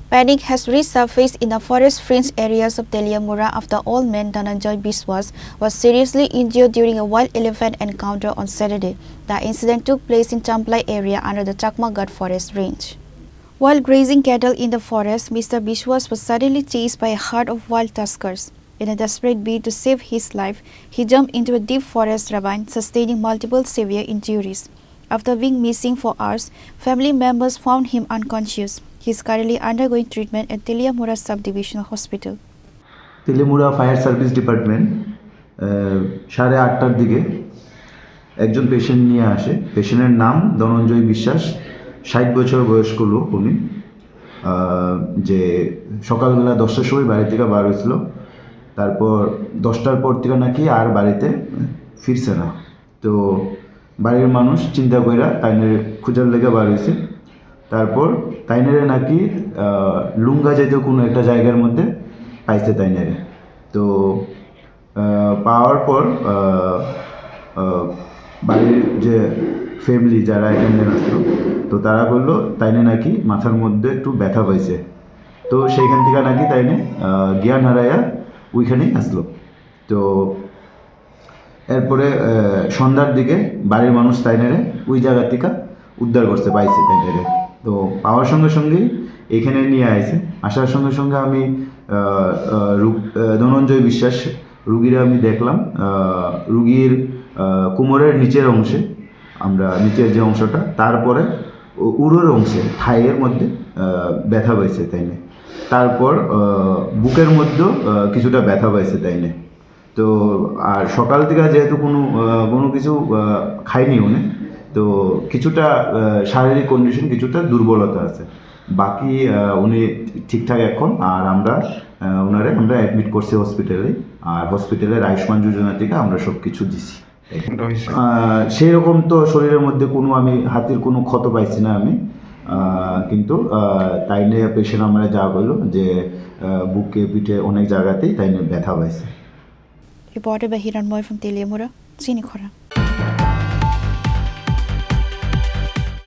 Panic has resurfaced in the forest-fringed areas of Teliamura after old man Dhananjay Biswas was seriously injured during a wild elephant encounter on Saturday. The incident took place in Champlai area under the Chakmagarh forest range. While grazing cattle in the forest, Mr. Biswas was suddenly chased by a herd of wild tuskers. In a desperate bid to save his life, he jumped into a deep forest ravine, sustaining multiple severe injuries. After being missing for hours, family members found him unconscious. He is currently undergoing treatment at Teliamura Sub-Divisional Hospital. Teliamura fire service department 8:30টার দিকে একজন patient নিয়ে আসে। পেশেন্টের নাম ধনঞ্জয় বিশ্বাস, 60 বছর বয়স্ক লোক উনি। যে সকালবেলা 10টার সময় বাড়ি থেকে বার হয়েছিল, তারপর 10টার পর থেকে নাকি আর বাড়িতে ফিরছে না। তো বাড়ির মানুষ চিন্তা কইরা তাইনের খুঁজার লেগে বার হয়েছে। তারপর তাইনেরে নাকি লুঙ্গা জাতীয় কোনো একটা জায়গার মধ্যে পাইছে তাইনেরে। তো পাওয়ার পর বাড়ির যে ফ্যামিলি যারা এখানে আসলো, তো তারা বললো তাইনে নাকি মাথার মধ্যে একটু ব্যথা পাইছে। তো সেইখান থেকে নাকি তাইনে জ্ঞান হারাইয়া ওইখানেই আসলো। তো এরপরে সন্ধ্যার দিকে বাড়ির মানুষ তাইনেরে ওই জায়গা থেকে উদ্ধার করতে পাইছে তাইনেরে। তো পাওয়ার সঙ্গে সঙ্গেই এখানে নিয়ে আসে। আসার সঙ্গে সঙ্গে আমি ধনঞ্জয় বিশ্বাস রুগীরা আমি দেখলাম। রুগীর কোমরের নিচের অংশে, আমরা নিচের যে অংশটা, তারপরে উরুর অংশে থাইয়ের মধ্যে ব্যথা পাইছে তাইনে। তারপর বুকের মধ্যেও কিছুটা ব্যথা পাইছে তাইনে। তো আর সকাল থেকে যেহেতু কোনো কিছু খাইনি উনি, তো কিছুটা শারীরিক কন্ডিশন কিছুটা দুর্বলতা আছে। বাকি উনি ঠিকঠাক এখন। আর আমরা অ্যাডমিট করছি হসপিটালে। আর হসপিটালের আয়ুষ্মান যোজনা থেকে আমরা সব কিছু দিছি। সেই রকম তো শরীরের মধ্যে আমি হাতির কোনো ক্ষত পাইছি না আমি। কিন্তু তাই নিয়ে পেশেন্ট আমরা যা বললো যে বুকে পিঠে অনেক জায়গাতেই তাই নিয়ে ব্যথা পাইছে। Reported by Hiranmoy from Teliamura, Sinikhora.